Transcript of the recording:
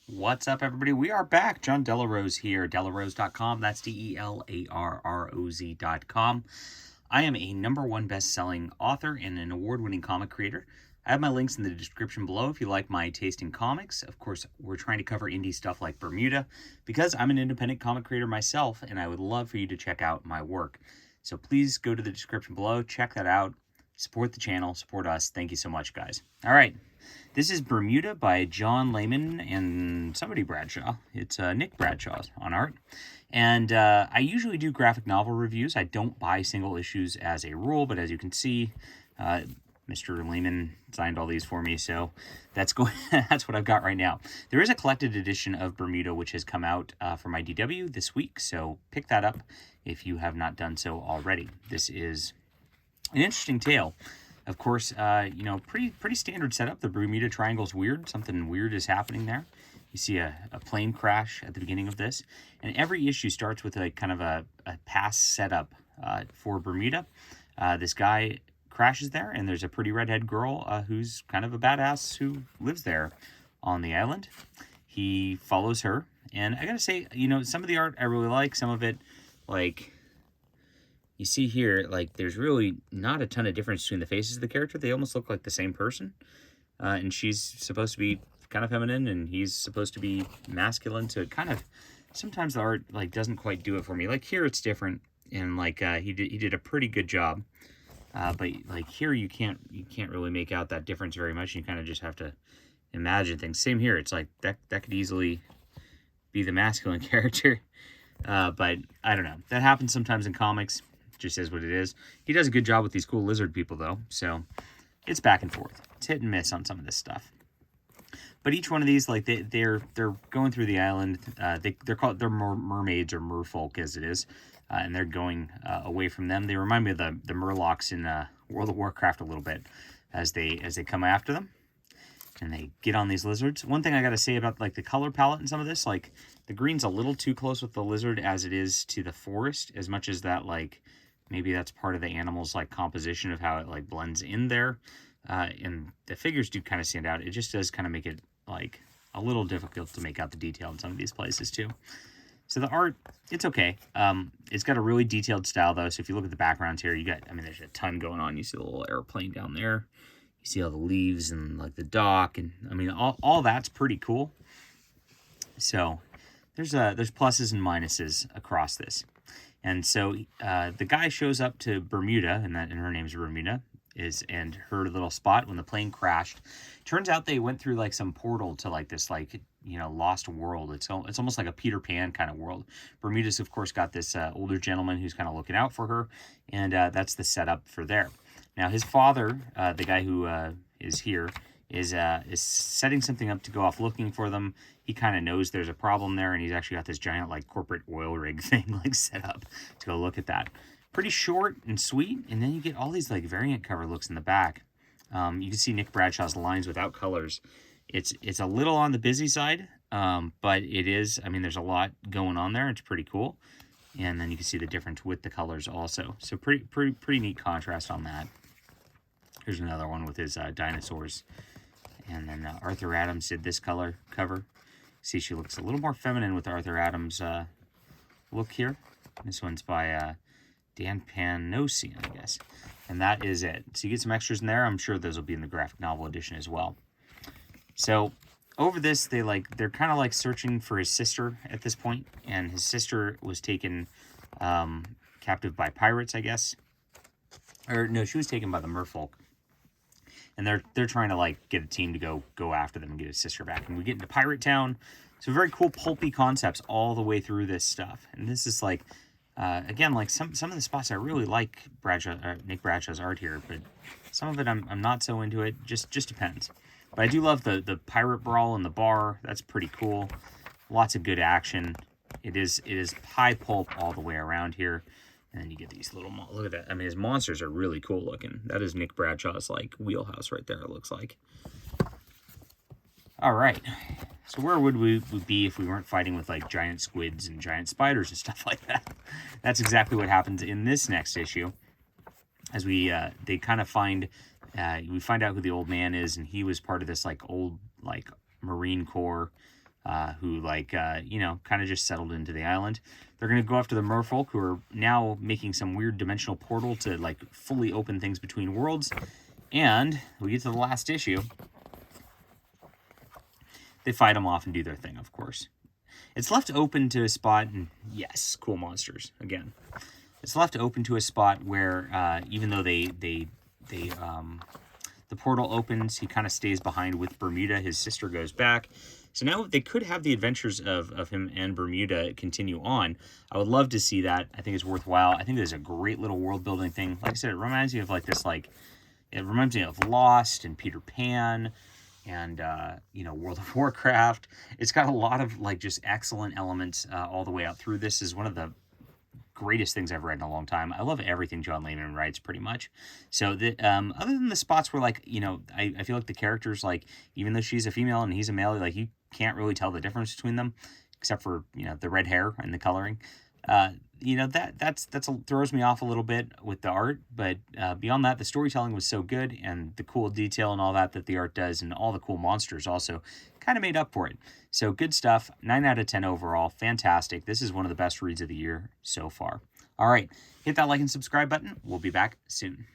What's up, everybody? We are back. John Delarose here, delarose.com. That's DELARROZ.com. I am a #1 best-selling author and an award-winning comic creator. I have my links in the description below if you like my taste in comics. Of course, we're trying to cover indie stuff like Bermuda because I'm an independent comic creator myself, and I would love for you to check out my work. So please go to the description below, check that out, support the channel, support us. Thank you so much, guys. All right. This is Bermuda by John Layman and somebody Bradshaw. It's Nick Bradshaw on art. And I usually do graphic novel reviews. I don't buy single issues as a rule, but as you can see, Mr. Layman signed all these for me, so that's that's what I've got right now. There is a collected edition of Bermuda, which has come out from IDW this week, so pick that up if you have not done so already. This is an interesting tale. Of course, pretty standard setup. The Bermuda Triangle's weird. Something weird is happening there. You see a plane crash at the beginning of this. And every issue starts with a kind of a past setup for Bermuda. This guy crashes there, and there's a pretty redhead girl who's kind of a badass who lives there on the island. He follows her. And I gotta say, some of the art I really like. Some of it, like, you see here, like, there's really not a ton of difference between the faces of the character. They almost look like the same person. And she's supposed to be kind of feminine, and he's supposed to be masculine. So it kind of, sometimes the art, like, doesn't quite do it for me. Like, here it's different, and, like, he did a pretty good job. But, like, here you can't really make out that difference very much. You kind of just have to imagine things. Same here. It's like, that could easily be the masculine character. But, I don't know. That happens sometimes in comics. Just is what it is. He does a good job with these cool lizard people, though, so it's back and forth. It's hit and miss on some of this stuff. But each one of these, like, they're going through the island. They're mermaids or merfolk, as it is, and they're going away from them. They remind me of the Murlocs in World of Warcraft a little bit, as they come after them, and they get on these lizards. One thing I got to say about, like, the color palette in some of this, like, the green's a little too close with the lizard as it is to the forest, as much as that, like, maybe that's part of the animal's, like, composition of how it, like, blends in there. And the figures do kind of stand out. It just does kind of make it, like, a little difficult to make out the detail in some of these places, too. So the art, it's okay. It's got a really detailed style, though. So if you look at the backgrounds here, there's a ton going on. You see the little airplane down there. You see all the leaves and, like, the dock. And, all that's pretty cool. So there's pluses and minuses across this. And so the guy shows up to Bermuda, and her name's Bermuda, and her little spot when the plane crashed. Turns out they went through, like, some portal to, like, this, like, lost world. It's almost like a Peter Pan kind of world. Bermuda's, of course, got this older gentleman who's kind of looking out for her, and that's the setup for there. Now, his father, the guy who is here, is setting something up to go off looking for them. He kind of knows there's a problem there, and he's actually got this giant, like, corporate oil rig thing, like, set up to go look at that. Pretty short and sweet, and then you get all these, like, variant cover looks in the back. You can see Nick Bradshaw's lines without colors. It's a little on the busy side, but it is, there's a lot going on there. It's pretty cool. And then you can see the difference with the colors also. So pretty neat contrast on that. Here's another one with his dinosaurs. And then Arthur Adams did this cover. See, she looks a little more feminine with Arthur Adams' look here. This one's by Dan Panosian, I guess. And that is it. So you get some extras in there. I'm sure those will be in the graphic novel edition as well. So over this, they're kind of like searching for his sister at this point. And his sister was taken captive by pirates, I guess. Or no, she was taken by the merfolk. And they're trying to, like, get a team to go after them and get his sister back. And we get into Pirate Town. So very cool pulpy concepts all the way through this stuff. And this is, like, again, like, some of the spots I really like Nick Bradshaw's art here, but some of it I'm not so into it. Just depends. But I do love the pirate brawl in the bar. That's pretty cool. Lots of good action. It is high pulp all the way around here. And then you get these little, look at that. His monsters are really cool looking. That is Nick Bradshaw's, like, wheelhouse right there, it looks like. All right. So where would we be if we weren't fighting with, like, giant squids and giant spiders and stuff like that? That's exactly what happens in this next issue. As they kind of we find out who the old man is, and he was part of this, like, old, like, Marine Corps who you know, kind of just settled into the island. They're going to go after the merfolk, who are now making some weird dimensional portal to like fully open things between worlds. And we get to the last issue. They fight them off and do their thing, of course. It's left open to a spot, and yes, cool monsters again. It's left open to a spot where even though the portal opens, he kind of stays behind with Bermuda. His sister goes back. So now they could have the adventures of him and Bermuda continue on. I would love to see that. I think it's worthwhile. I think there's a great little world building thing. Like I said, it reminds me of like this, like, it reminds me of Lost and Peter Pan and, you know, World of Warcraft. It's got a lot of like just excellent elements all the way out through. This is one of the greatest things I've read in a long time. I love everything John Layman writes, pretty much. So that other than the spots where, like, you know, I feel like the characters, like, even though she's a female and he's a male, like, you can't really tell the difference between them, except for, you know, the red hair and the coloring. You know, that's throws me off a little bit with the art, but beyond that, the storytelling was so good, and the cool detail and all that the art does, and all the cool monsters also kind of made up for it. So good stuff. 9 out of 10 overall. Fantastic. This is one of the best reads of the year so far. All right, hit that like and subscribe button. We'll be back soon.